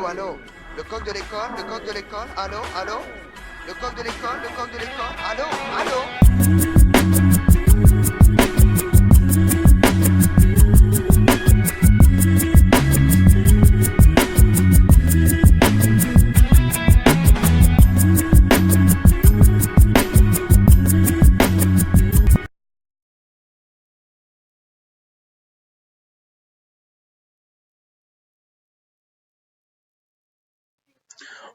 allô. Le coq de l'école, le coq de l'école, allô, allô. Le coq de l'école, le coq de l'école, allô, allô.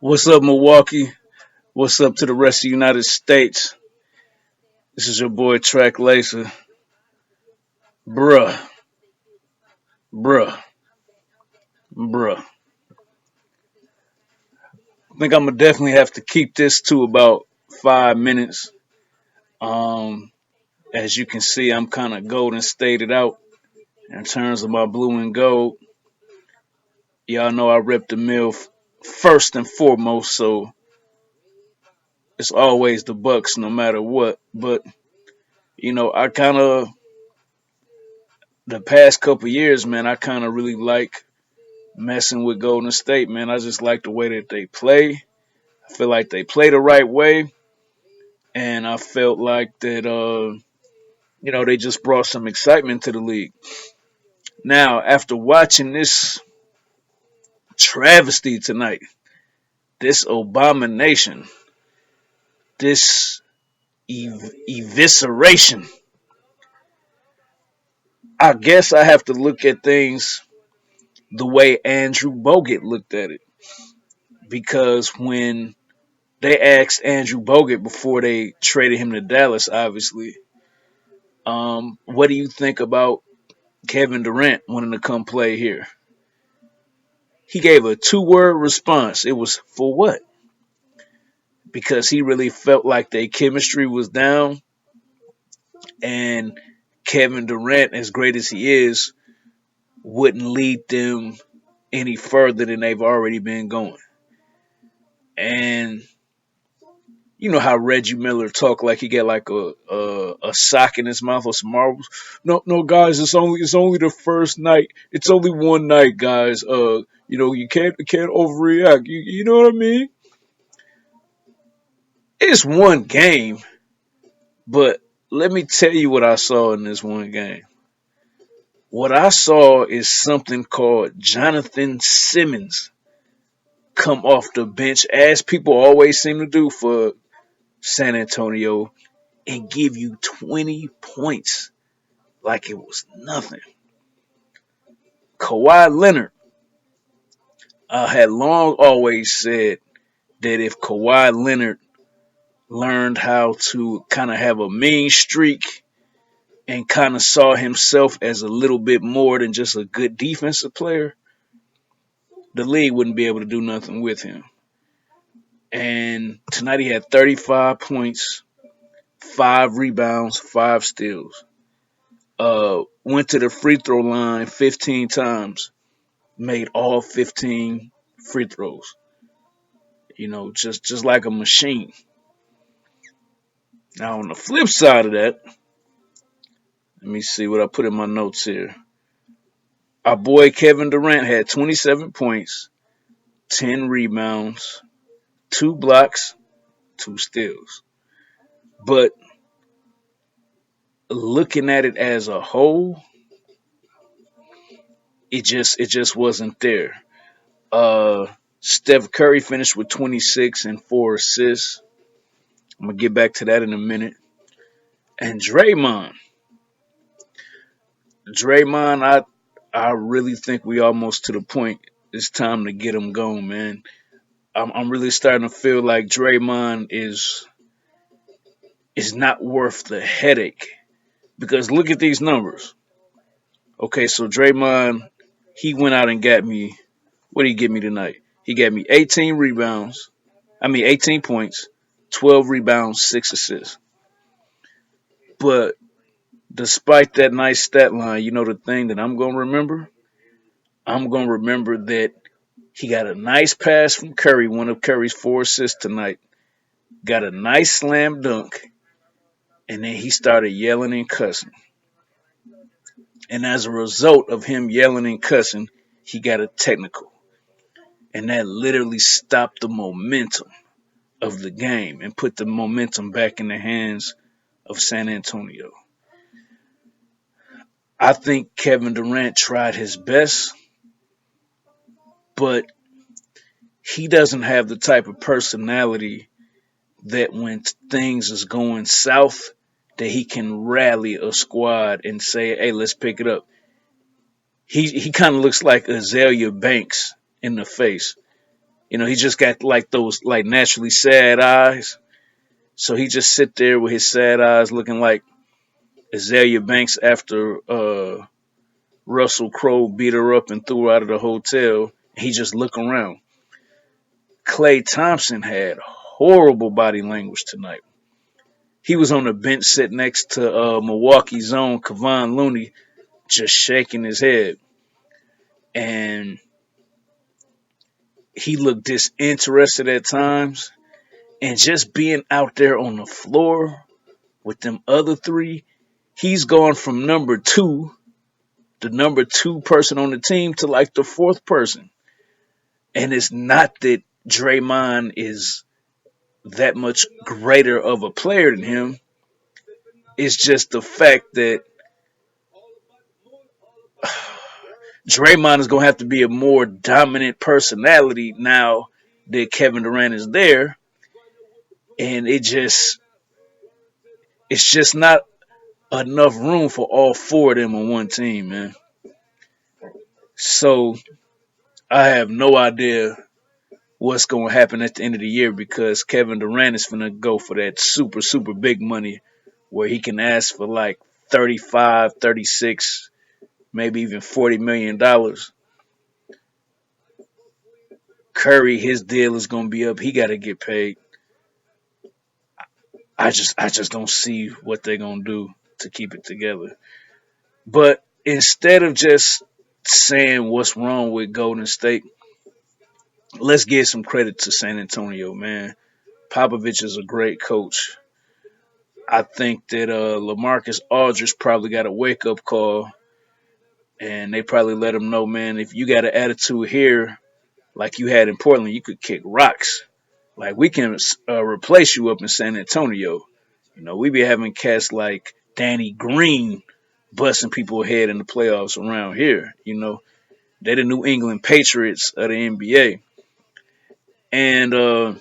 What's up, Milwaukee? What's up to the rest of the United States? This is your boy Track Lacer. Bruh, bruh, bruh. I think I'm gonna definitely have to keep this to about 5 minutes. Um, as you can see, I'm kind of golden stated out in terms of my blue and gold. Y'all know I rep the mill first and foremost, so it's always the Bucks no matter what. But I kind of the past couple years, man, I kind of really like messing with Golden State, man. I just like the way that they play. I feel like they play the right way, and I felt like that, they just brought some excitement to the league. Now, after watching this travesty tonight, this abomination, this evisceration, I guess I have to look at things the way Andrew Bogut looked at it. Because when they asked Andrew Bogut before they traded him to Dallas, obviously, what do you think about Kevin Durant wanting to come play here? He gave a two-word response. It was for what? Because he really felt like their chemistry was down, and Kevin Durant, as great as he is, wouldn't lead them any further than they've already been going. And you know how Reggie Miller talk like he got like a sock in his mouth or some marbles. No, no, guys, it's only the first night. It's only one night, guys. You can't overreact. You know what I mean? It's one game, but let me tell you what I saw in this one game. What I saw is something called Jonathan Simmons come off the bench, as people always seem to do for San Antonio, and give you 20 points like it was nothing. Kawhi Leonard, I had long always said that if Kawhi Leonard learned how to kind of have a mean streak and kind of saw himself as a little bit more than just a good defensive player, the league wouldn't be able to do nothing with him. And tonight he had 35 points, 5 rebounds, 5 steals. Went to the free throw line 15 times, made all 15 free throws. Just like a machine. Now on the flip side of that, let me see what I put in my notes here. Our boy Kevin Durant had 27 points, 10 rebounds, 2 blocks, 2 steals. But looking at it as a whole, it just wasn't there. Uh, Steph Curry finished with 26 and 4 assists. I'm gonna get back to that in a minute. And Draymond, I really think we almost to the point. It's time to get him going, man. I'm really starting to feel like Draymond is not worth the headache because look at these numbers. Okay, so Draymond, he went out and got me. What did he give me tonight? He got me 18 rebounds. 18 points, 12 rebounds, 6 assists. But despite that nice stat line, you know the thing that I'm gonna remember? I'm gonna remember that he got a nice pass from Curry, one of Curry's 4 assists tonight. Got a nice slam dunk, and then he started yelling and cussing. And as a result of him yelling and cussing, he got a technical. and that literally stopped the momentum of the game and put the momentum back in the hands of San Antonio. I think Kevin Durant tried his best, but he doesn't have the type of personality that when things is going south, that he can rally a squad and say, "Hey, let's pick it up." He kind of looks like Azalea Banks in the face. He just got like those like naturally sad eyes. So he just sit there with his sad eyes, looking like Azalea Banks after Russell Crowe beat her up and threw her out of the hotel. He just look around. Klay Thompson had horrible body language tonight. He was on the bench sitting next to Milwaukee's own Kevon Looney, just shaking his head. And he looked disinterested at times. And just being out there on the floor with them other three, he's gone from number two, the number two person on the team, to like the fourth person. And it's not that Draymond is that much greater of a player than him. It's just the fact that Draymond is going to have to be a more dominant personality now that Kevin Durant is there. And it's just not enough room for all four of them on one team, man. So I have no idea what's going to happen at the end of the year because Kevin Durant is going to go for that super, super big money where he can ask for like 35, 36, maybe even $40 million. Curry, his deal is going to be up. He got to get paid. I just don't see what they're going to do to keep it together. But instead of just saying what's wrong with Golden State, let's give some credit to San Antonio, man. Popovich is a great coach. I think that LaMarcus Aldridge probably got a wake up call, and they probably let him know, man, if you got an attitude here like you had in Portland, you could kick rocks. Like we can replace you up in San Antonio. We be having cats like Danny Green busting people head in the playoffs around here. They're the New England Patriots of the NBA. And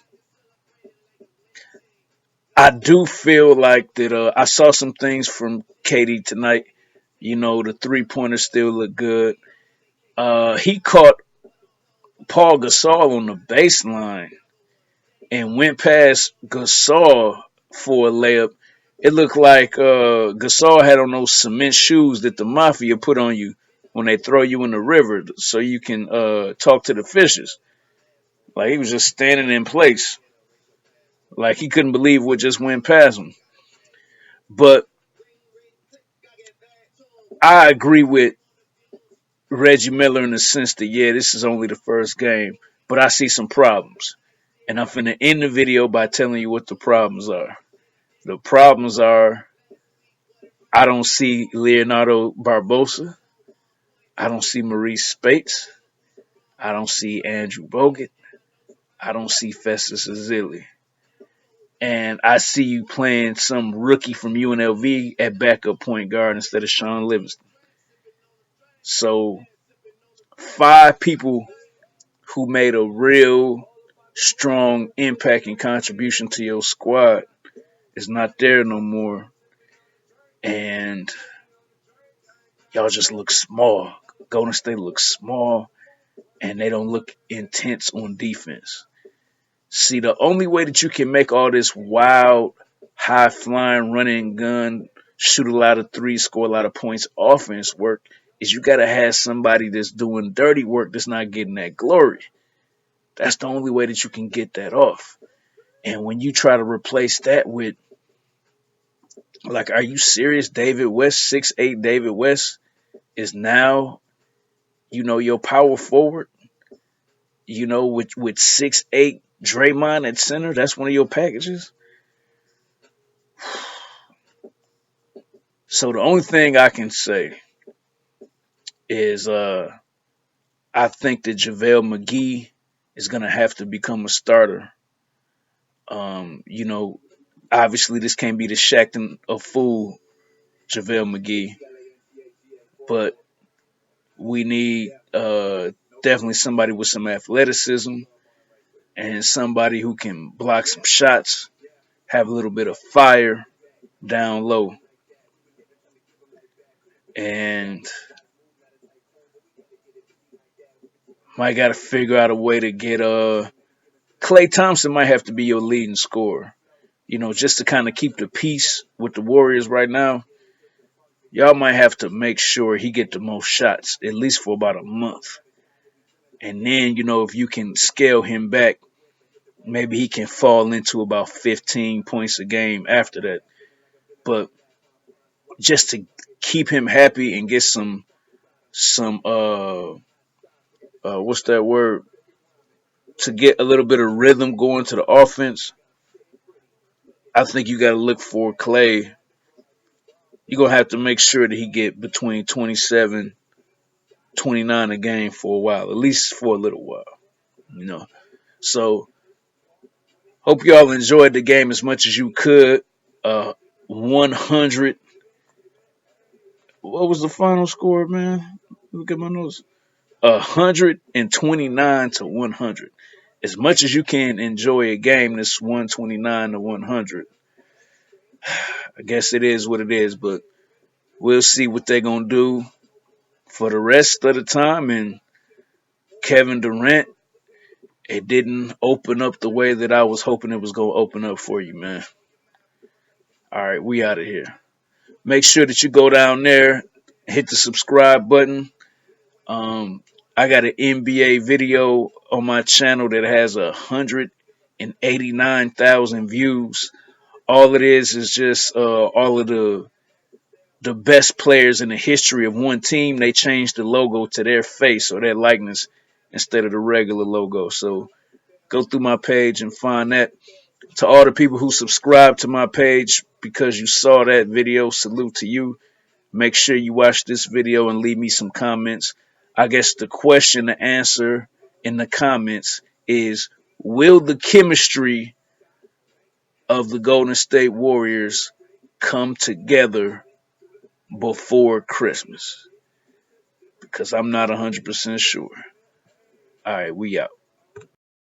I do feel like that I saw some things from KD tonight. The 3-pointer still look good. He caught Paul Gasol on the baseline and went past Gasol for a layup. It looked like Gasol had on those cement shoes that the mafia put on you when they throw you in the river so you can talk to the fishes. Like he was just standing in place. Like he couldn't believe what just went past him. But I agree with Reggie Miller in the sense that, yeah, this is only the first game, but I see some problems. And I'm finna end the video by telling you what the problems are. The problems are I don't see Leonardo Barbosa. I don't see Maurice Spates. I don't see Andrew Bogut. I don't see Festus Ezeli. And I see you playing some rookie from UNLV at backup point guard instead of Sean Livingston. So 5 people who made a real strong impact and contribution to your squad is not there no more. And y'all just look small. Golden State looks small and they don't look intense on defense. See, the only way that you can make all this wild, high flying, running gun, shoot a lot of threes, score a lot of points offense work is you got to have somebody that's doing dirty work that's not getting that glory. That's the only way that you can get that off. And when you try to replace that with, like, are you serious? David West, 6'8" David West is now, your power forward, with 6'8" Draymond at center. That's one of your packages. So the only thing I can say is I think that JaVale McGee is gonna have to become a starter. You know, obviously this can't be the Shaqtin' a fool JaVale McGee, but we need definitely somebody with some athleticism and somebody who can block some shots, have a little bit of fire down low, and might got to figure out a way to get Klay Thompson might have to be your leading scorer. You know, just to kind of keep the peace with the Warriors right now. Y'all might have to make sure he get the most shots at least for about a month, and then you know if you can scale him back, maybe he can fall into about 15 points a game after that. But just to keep him happy and get some what's that word, to get a little bit of rhythm going to the offense, I think you got to look for Klay. You're going to have to make sure that he get between 27, 29 a game for a while, at least for a little while, you know. So hope y'all enjoyed the game as much as you could. 100. What was the final score, man? Look at my notes. 129-100. As much as you can enjoy a game that's 129-100, I guess it is what it is. But we'll see what they're gonna do for the rest of the time. And Kevin Durant, it didn't open up the way that I was hoping it was gonna open up for you, man. All right, we out of here. Make sure that you go down there, hit the subscribe button. I got an NBA video on my channel that has 189,000 views. All it is just all of the best players in the history of one team. They changed the logo to their face or their likeness instead of the regular logo. So go through my page and find that. To all the people who subscribe to my page because you saw that video, salute to you. Make sure you watch this video and leave me some comments. I guess the question to answer in the comments is, will the chemistry of the Golden State Warriors come together before Christmas? Because I'm not 100% sure. All right, we out.